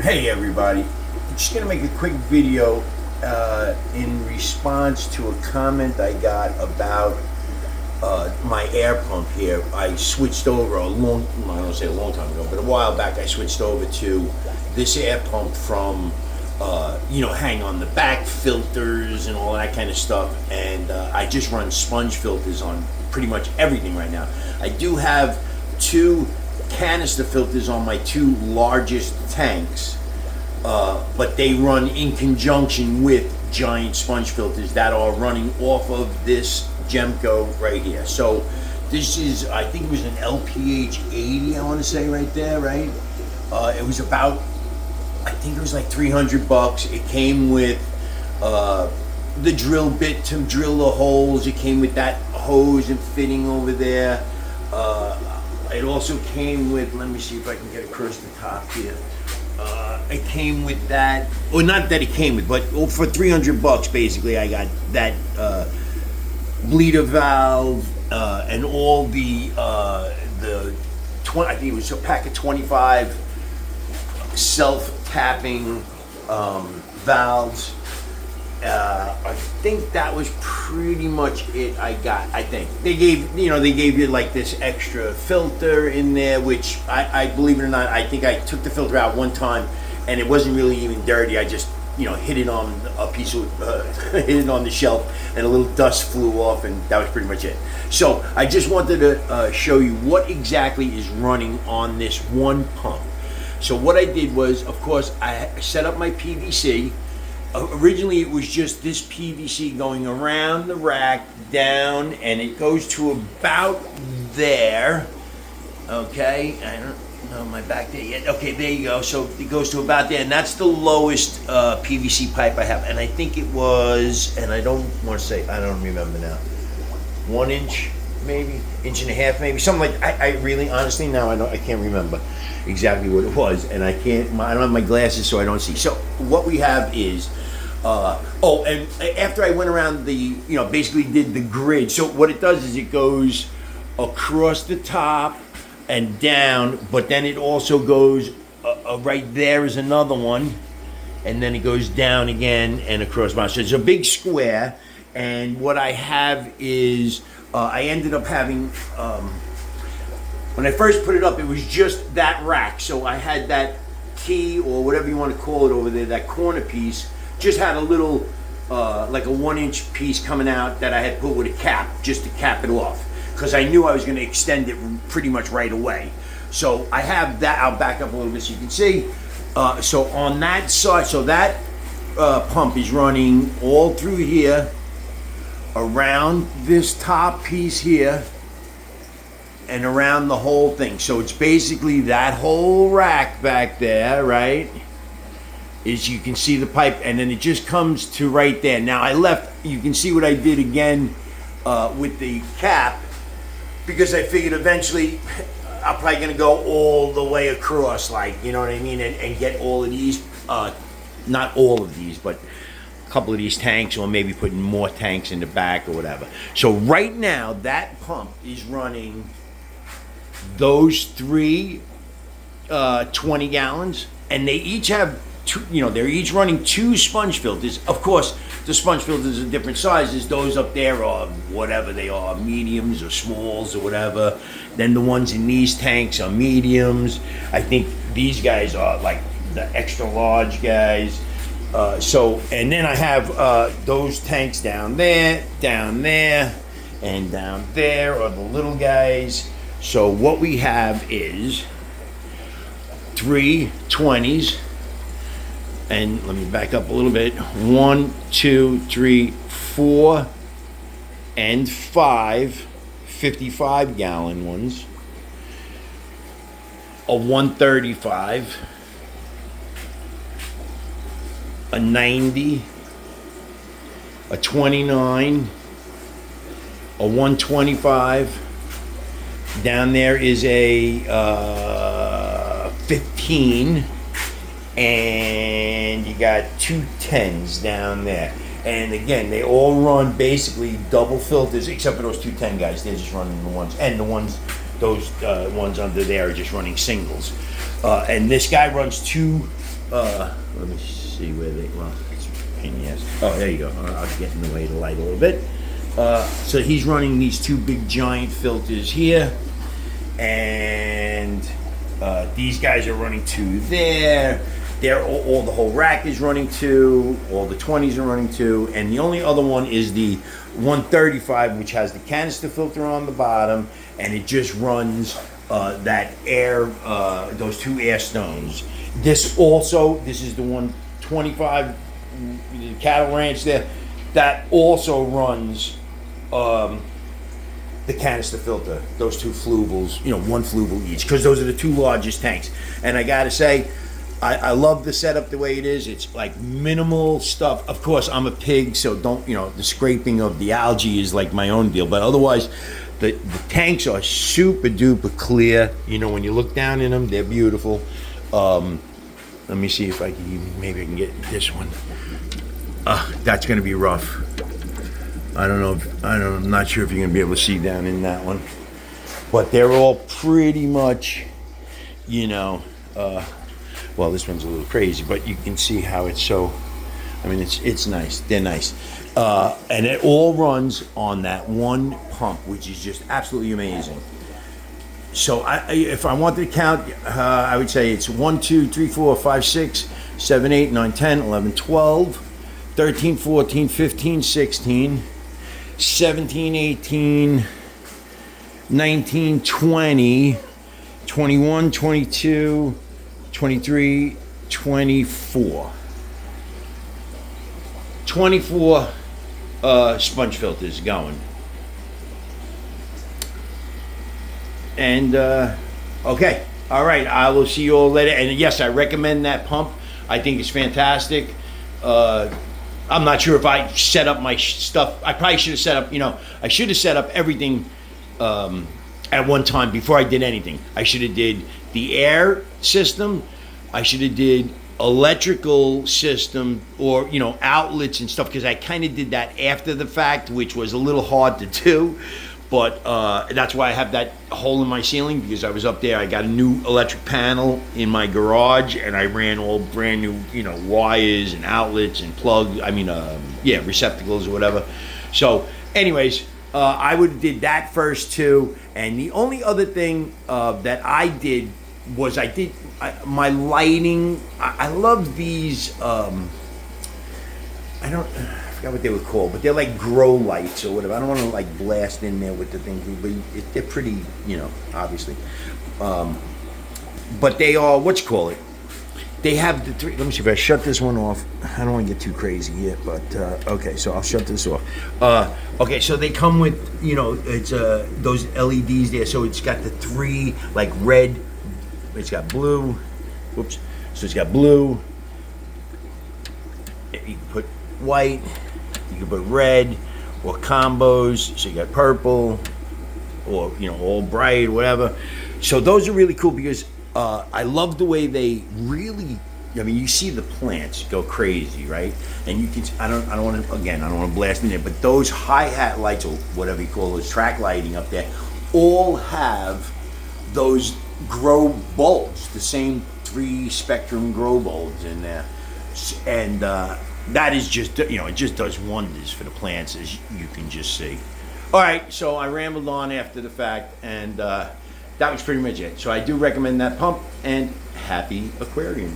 Hey everybody, I'm just gonna make a quick video in response to a comment I got about my air pump here. I switched over I don't say a long time ago, but a while back I switched over to this air pump from hang on the back filters and all that kind of stuff, and I just run sponge filters on pretty much everything right now. I do have two canister filters on my two largest tanks, but they run in conjunction with giant sponge filters that are running off of this Gemco right here. So this is, I think it was an LPH 80, I want to say right there, right? It was about, I think it was like $300. It came with the drill bit to drill the holes. It came with that hose and fitting over there. It also came with, let me see if I can get across the top here. It came with that, or not that it came with, but for $300 basically I got that bleeder valve and all the 20, I think it was a pack of 25 self-tapping valves. I think that was pretty much it I got. I think they gave you like this extra filter in there, which I believe it or not, I think I took the filter out one time and it wasn't really even dirty. I just hit it on a piece of hit it on the shelf and a little dust flew off, and that was pretty much it. So I just wanted to show you what exactly is running on this one pump. So what I did was, of course, I set up my PVC. Originally it was just this PVC going around the rack down, and it goes to about there. Okay, I don't know my back there yet. Okay, there you go. So it goes to about there, and that's the lowest PVC pipe I have. And I think it was, and I don't want to say, I don't remember now, 1 inch maybe, inch and a half maybe, something like. I really honestly now I can't remember exactly what it was, and I don't have my glasses, so I don't see. So what we have is and after I went around the basically did the grid. So what it does is it goes across the top and down, but then it also goes right there is another one, and then it goes down again and across. So it's a big square, and what I have is I ended up having when I first put it up, it was just that rack. So I had that T, or whatever you want to call it over there, that corner piece, just had a little, like a 1 inch piece coming out that I had put with a cap, just to cap it off, because I knew I was going to extend it pretty much right away. So I have that. I'll back up a little bit so you can see. So on that side, so that pump is running all through here, around this top piece here, and around the whole thing. So it's basically that whole rack back there, right? Is, you can see the pipe, and then it just comes to right there. Now I left, you can see what I did again with the cap, because I figured eventually I'm probably gonna go all the way across, like, you know what I mean, and get all of these, not all of these, but a couple of these tanks, or maybe putting more tanks in the back or whatever. So right now that pump is running those three 20 gallons, and they each have two, they're each running two sponge filters. Of course, the sponge filters are different sizes. Those up there are whatever they are, mediums or smalls or whatever. Then the ones in these tanks are mediums. I think these guys are like the extra large guys. And then I have those tanks down there, and down there are the little guys. So what we have is 3 20s, and let me back up a little bit. 1, 2, 3, 4, and 5 55-gallon ones. A 135, a 90, a 29, a 125. Down there is a 15, and you got 2 10s down there. And again, they all run basically double filters, except for those 2 10 guys. They're just running the ones, and the ones, those ones under there are just running singles. And this guy runs 2 Let me see where they, well, it's a pain in the ass. Oh, there you go. I'll get in the way of the light a little bit. So he's running these two big giant filters here, and these guys are running two there. They're all the whole rack is running two, all the 20s are running two, and the only other one is the 135, which has the canister filter on the bottom, and it just runs that air, those two air stones. This is the 125, the cattle ranch there, that also runs the canister filter, those two fluvels, one fluval each, because those are the two largest tanks. And I gotta say, I love the setup the way it is. It's like minimal stuff. Of course, I'm a pig, so don't, the scraping of the algae is like my own deal. But otherwise, the tanks are super duper clear. When you look down in them, they're beautiful. Let me see if I can, maybe I can get this one. That's gonna be rough. I'm not sure if you're gonna be able to see down in that one. But they're all pretty much, well, this one's a little crazy, but you can see how it's so, it's nice. They're nice. And it all runs on that one pump, which is just absolutely amazing. So if I wanted to count, I would say it's 1, 2, 3, 4, 5, 6, 7, 8, 9, 10, 11, 12, 13, 14, 15, 16, 17, 18, 19, 20, 21, 22, 23, 24. 24 sponge filters going. And, okay. All right. I will see you all later. And yes, I recommend that pump. I think it's fantastic. I'm not sure if I set up my stuff. I probably should have set up, I should have set up everything at one time before I did anything. I should have did the air system. I should have did electrical system, or outlets and stuff, because I kind of did that after the fact, which was a little hard to do. But that's why I have that hole in my ceiling, because I was up there. I got a new electric panel in my garage, and I ran all brand new, wires and outlets and plugs. Receptacles or whatever. So, anyways, I would have did that first too. And the only other thing that I did was my lighting. I love these. I forgot what they were called, but they're like grow lights or whatever. I don't want to like blast in there with the thing, but they're pretty, obviously. But they are, they have the three. Let me see if I shut this one off. I don't want to get too crazy here, but okay, so I'll shut this off. Okay, so they come with, it's those LEDs there. So it's got the three, like red, it's got blue, whoops. So it's got blue, you can put white, you can put red, or combos. So you got purple, or all bright, whatever. So those are really cool, because I love the way they really. You see the plants go crazy, right? And you can. I don't want to blast in there, but those hi-hat lights, or whatever you call those, track lighting up there, all have those grow bulbs, the same 3 spectrum grow bulbs in there, and that is just, it just does wonders for the plants, as you can just see. All right, so I rambled on after the fact, and that was pretty much it. So I do recommend that pump, and happy aquarium.